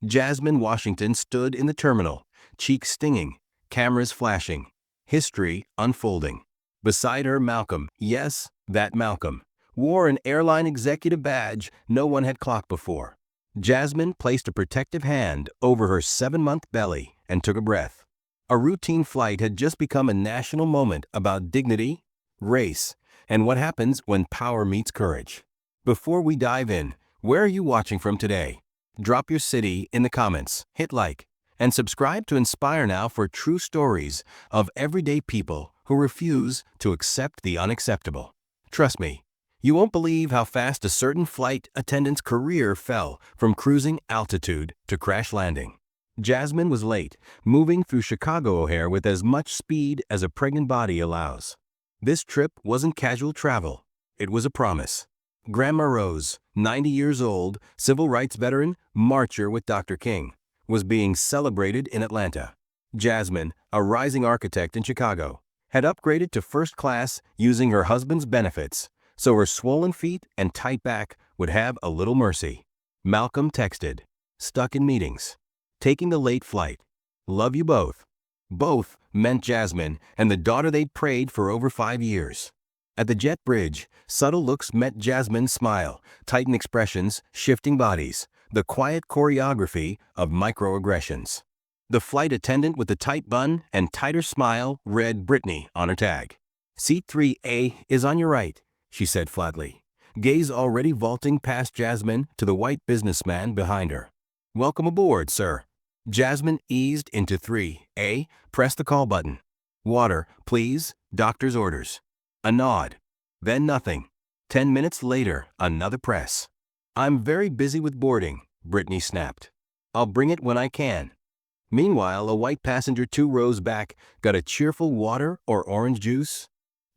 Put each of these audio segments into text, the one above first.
Jasmine Washington stood in the terminal, cheeks stinging, cameras flashing, history unfolding. Beside her, Malcolm, yes, that Malcolm, wore an airline executive badge no one had clocked before. Jasmine placed a protective hand over her 7-month belly and took a breath. A routine flight had just become a national moment about dignity, race, and what happens when power meets courage. Before we dive in, where are you watching from today? Drop your city in the comments, hit like, and subscribe to Inspire Now for true stories of everyday people who refuse to accept the unacceptable. Trust me, you won't believe how fast a certain flight attendant's career fell from cruising altitude to crash landing. Jasmine was late, moving through Chicago O'Hare with as much speed as a pregnant body allows. This trip wasn't casual travel, it was a promise. Grandma Rose, 90 years old, civil rights veteran, marcher with Dr. King, was being celebrated in Atlanta. Jasmine, a rising architect in Chicago, had upgraded to first class using her husband's benefits, so her swollen feet and tight back would have a little mercy. Malcolm texted, stuck in meetings, taking the late flight. Love you both. Both meant Jasmine and the daughter they'd prayed for over 5 years. At the jet bridge, subtle looks met Jasmine's smile, tightened expressions, shifting bodies, the quiet choreography of microaggressions. The flight attendant with the tight bun and tighter smile read Brittany on her tag. Seat 3A is on your right, she said flatly, gaze already vaulting past Jasmine to the white businessman behind her. Welcome aboard, sir. Jasmine eased into 3A, pressed the call button. Water, please, doctor's orders. A nod. Then nothing. 10 minutes later, another press. I'm very busy with boarding, Brittany snapped. I'll bring it when I can. Meanwhile, a white passenger 2 rows back got a cheerful water or orange juice.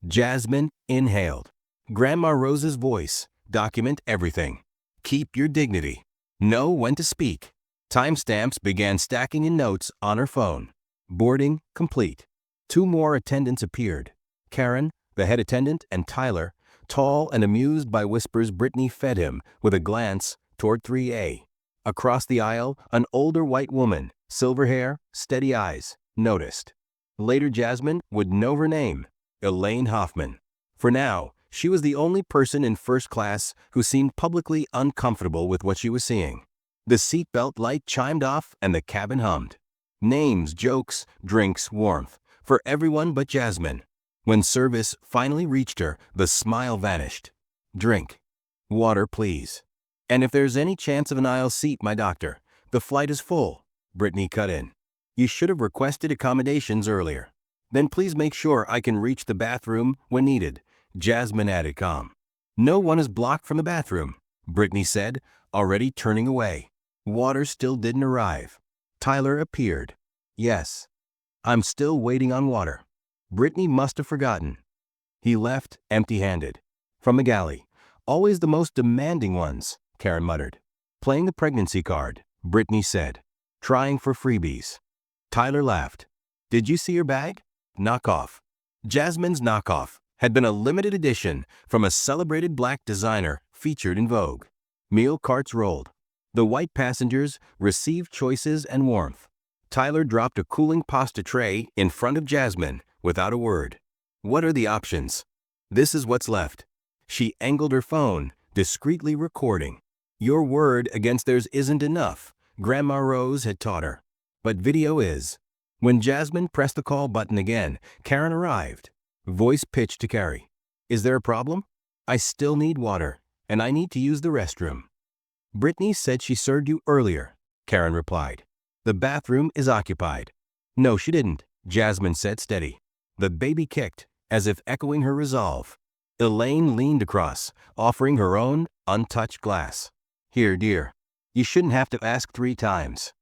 Jasmine inhaled. Grandma Rose's voice. Document everything. Keep your dignity. Know when to speak. Timestamps began stacking in notes on her phone. Boarding complete. 2 more attendants appeared. Karen, the head attendant, and Tyler, tall and amused by whispers Brittany fed him with a glance toward 3A. Across the aisle, an older white woman, silver hair, steady eyes, noticed. Later Jasmine would know her name, Elaine Hoffman. For now, she was the only person in first class who seemed publicly uncomfortable with what she was seeing. The seatbelt light chimed off and the cabin hummed. Names, jokes, drinks, warmth, for everyone but Jasmine. When service finally reached her, the smile vanished. Drink. Water, please. And if there's any chance of an aisle seat, my doctor, the flight is full, Brittany cut in. You should have requested accommodations earlier. Then please make sure I can reach the bathroom when needed, Jasmine added calm. No one is blocked from the bathroom, Brittany said, already turning away. Water still didn't arrive. Tyler appeared. Yes. I'm still waiting on water. Brittany must have forgotten. He left empty-handed. From the galley. Always the most demanding ones, Karen muttered. Playing the pregnancy card, Brittany said. Trying for freebies. Tyler laughed. Did you see your bag? Knockoff. Jasmine's knockoff had been a limited edition from a celebrated black designer featured in Vogue. Meal carts rolled. The white passengers received choices and warmth. Tyler dropped a cooling pasta tray in front of Jasmine without a word. What are the options? This is what's left. She angled her phone, discreetly recording. Your word against theirs isn't enough, Grandma Rose had taught her. But video is. When Jasmine pressed the call button again, Karen arrived. Voice pitched to Carrie. Is there a problem? I still need water, and I need to use the restroom. Brittany said she served you earlier, Karen replied. The bathroom is occupied. No, she didn't, Jasmine said steady. The baby kicked, as if echoing her resolve. Elaine leaned across, offering her own untouched glass. Here, dear. You shouldn't have to ask 3 times.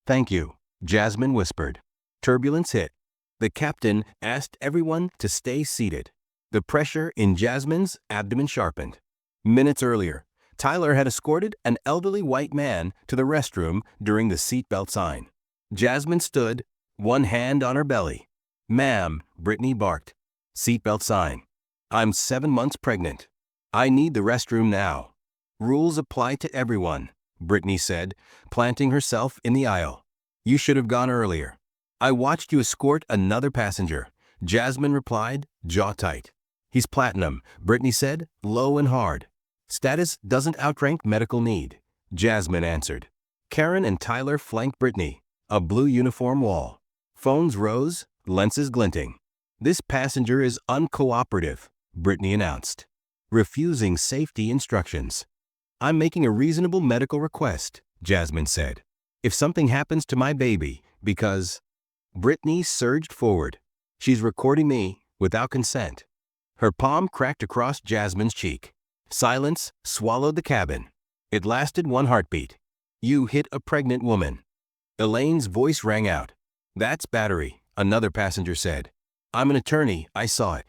Thank you, Jasmine whispered. Turbulence hit. The captain asked everyone to stay seated. The pressure in Jasmine's abdomen sharpened. Minutes earlier, Tyler had escorted an elderly white man to the restroom during the seatbelt sign. Jasmine stood, one hand on her belly. Ma'am, Brittany barked. Seatbelt sign. I'm 7 months pregnant. I need the restroom now. Rules apply to everyone. Brittany said, planting herself in the aisle. You should have gone earlier. I watched you escort another passenger, Jasmine replied, jaw tight. He's platinum, Brittany said, low and hard. Status doesn't outrank medical need, Jasmine answered. Karen and Tyler flanked Brittany, a blue uniform wall. Phones rose, lenses glinting. This passenger is uncooperative, Brittany announced, refusing safety instructions. I'm making a reasonable medical request, Jasmine said. If something happens to my baby, because… Brittany surged forward. She's recording me without consent. Her palm cracked across Jasmine's cheek. Silence swallowed the cabin. It lasted one heartbeat. You hit a pregnant woman. Elaine's voice rang out. That's battery, another passenger said. I'm an attorney, I saw it.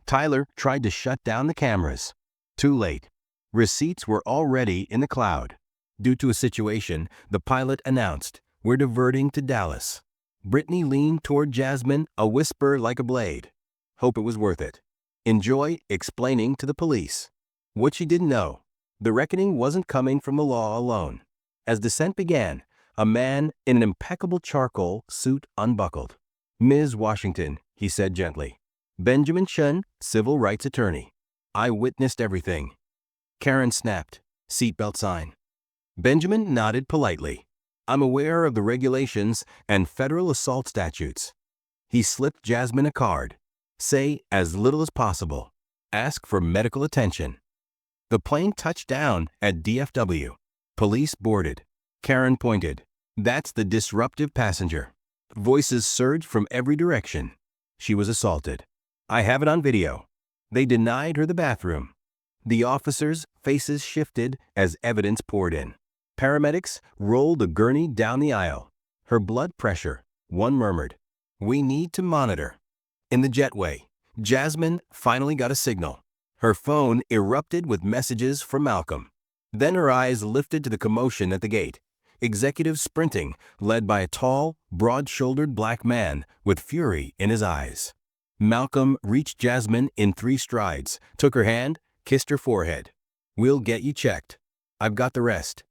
Tyler tried to shut down the cameras. Too late. Receipts were already in the cloud. Due to a situation, the pilot announced, we're diverting to Dallas. Brittany leaned toward Jasmine, a whisper like a blade. Hope it was worth it. Enjoy explaining to the police. What she didn't know, the reckoning wasn't coming from the law alone. As descent began, a man in an impeccable charcoal suit unbuckled. Ms. Washington, he said gently. Benjamin Chen, civil rights attorney. I witnessed everything. Karen snapped. Seatbelt sign. Benjamin nodded politely. I'm aware of the regulations and federal assault statutes. He slipped Jasmine a card. Say as little as possible. Ask for medical attention. The plane touched down at DFW. Police boarded. Karen pointed. That's the disruptive passenger. Voices surged from every direction. She was assaulted. I have it on video. They denied her the bathroom. The officers' faces shifted as evidence poured in. Paramedics rolled a gurney down the aisle. Her blood pressure, one murmured. We need to monitor. In the jetway, Jasmine finally got a signal. Her phone erupted with messages from Malcolm. Then her eyes lifted to the commotion at the gate. Executives sprinting, led by a tall, broad-shouldered black man with fury in his eyes. Malcolm reached Jasmine in 3 strides, took her hand, kissed her forehead. We'll get you checked. I've got the rest.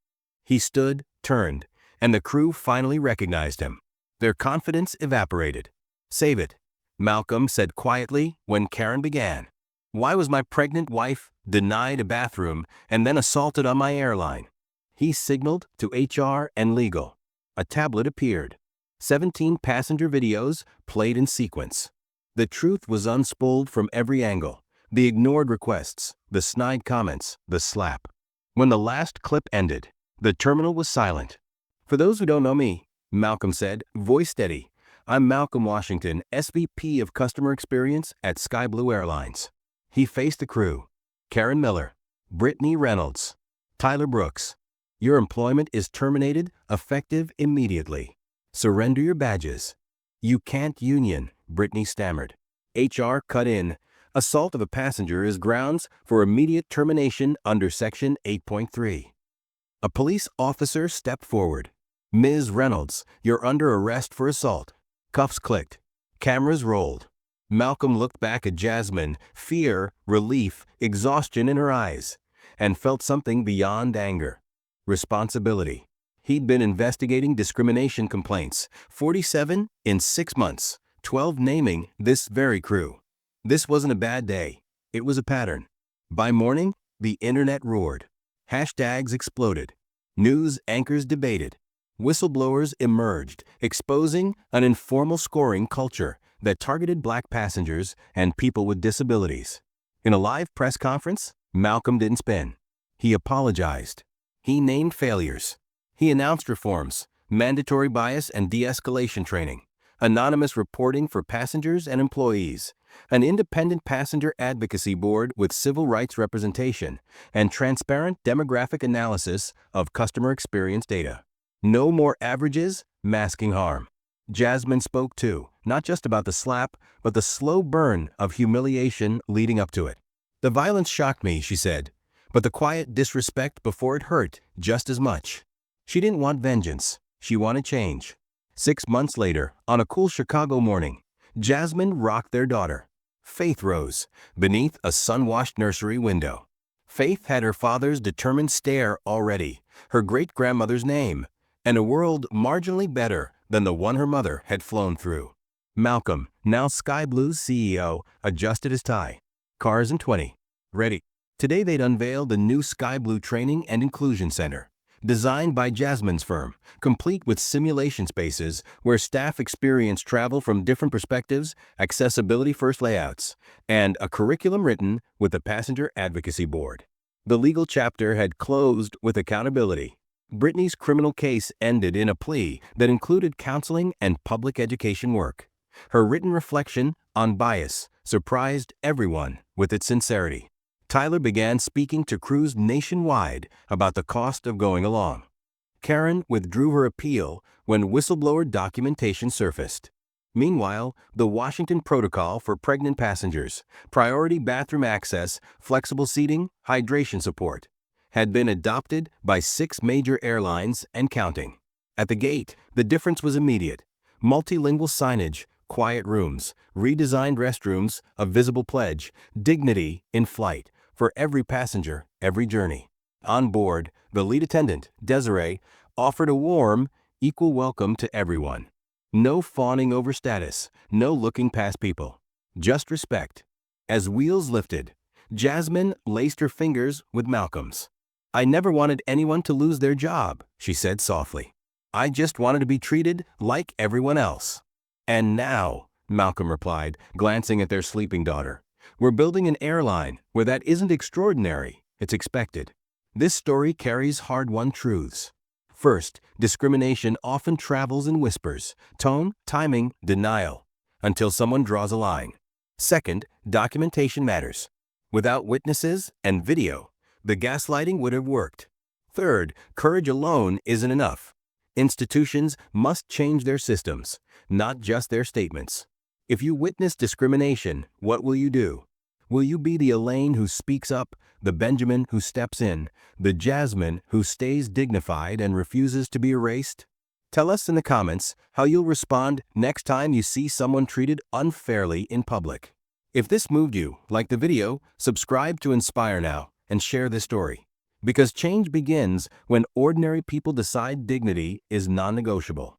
He stood, turned, and the crew finally recognized him. Their confidence evaporated. Save it, Malcolm said quietly when Karen began. Why was my pregnant wife denied a bathroom and then assaulted on my airline? He signaled to HR and legal. A tablet appeared. 17 passenger videos played in sequence. The truth was unspooled from every angle. The ignored requests, the snide comments, the slap. When the last clip ended, the terminal was silent. For those who don't know me, Malcolm said, voice steady, I'm Malcolm Washington, SVP of Customer Experience at Sky Blue Airlines. He faced the crew. Karen Miller, Brittany Reynolds, Tyler Brooks. Your employment is terminated, effective immediately. Surrender your badges. You can't union, Brittany stammered. HR cut in. Assault of a passenger is grounds for immediate termination under Section 8.3. A police officer stepped forward. Ms. Reynolds, you're under arrest for assault. Cuffs clicked. Cameras rolled. Malcolm looked back at Jasmine, fear, relief, exhaustion in her eyes, and felt something beyond anger. Responsibility. He'd been investigating discrimination complaints, 47 in 6 months, 12 naming this very crew. This wasn't a bad day. It was a pattern. By morning, the internet roared. Hashtags exploded. News anchors debated. Whistleblowers emerged, exposing an informal scoring culture that targeted black passengers and people with disabilities. In a live press conference, Malcolm didn't spin. He apologized. He named failures. He announced reforms, mandatory bias and de-escalation training, anonymous reporting for passengers and employees, an independent passenger advocacy board with civil rights representation, and transparent demographic analysis of customer experience data. No more averages masking harm. Jasmine spoke too, not just about the slap, but the slow burn of humiliation leading up to it. The violence shocked me, she said, but the quiet disrespect before it hurt just as much. She didn't want vengeance. She wanted change. 6 months later, on a cool Chicago morning, Jasmine rocked their daughter. Faith rose beneath a sun-washed nursery window. Faith had her father's determined stare already, her great-grandmother's name, and a world marginally better than the one her mother had flown through. Malcolm, now Sky Blue's CEO, adjusted his tie. Cars in 20. Ready. Today they'd unveiled the new Sky Blue Training and Inclusion Center, designed by Jasmine's firm, complete with simulation spaces where staff experience travel from different perspectives, accessibility-first layouts, and a curriculum written with the Passenger Advocacy Board. The legal chapter had closed with accountability. Brittany's criminal case ended in a plea that included counseling and public education work. Her written reflection on bias surprised everyone with its sincerity. Tyler began speaking to crews nationwide about the cost of going along. Karen withdrew her appeal when whistleblower documentation surfaced. Meanwhile, the Washington Protocol for pregnant passengers, priority bathroom access, flexible seating, hydration support, had been adopted by 6 major airlines and counting. At the gate, the difference was immediate. Multilingual signage, quiet rooms, redesigned restrooms, a visible pledge, dignity in flight, for every passenger, every journey. On board, the lead attendant, Desiree, offered a warm, equal welcome to everyone. No fawning over status, no looking past people. Just respect. As wheels lifted, Jasmine laced her fingers with Malcolm's. "I never wanted anyone to lose their job," she said softly. "I just wanted to be treated like everyone else." "And now," Malcolm replied, glancing at their sleeping daughter, "we're building an airline where that isn't extraordinary, it's expected." This story carries hard-won truths. First, discrimination often travels in whispers, tone, timing, denial, until someone draws a line. Second, documentation matters. Without witnesses and video, the gaslighting would have worked. Third, courage alone isn't enough. Institutions must change their systems, not just their statements. If you witness discrimination, what will you do? Will you be the Elaine who speaks up, the Benjamin who steps in, the Jasmine who stays dignified and refuses to be erased? Tell us in the comments how you'll respond next time you see someone treated unfairly in public. If this moved you, like the video, subscribe to Inspire Now and share this story. Because change begins when ordinary people decide dignity is non-negotiable.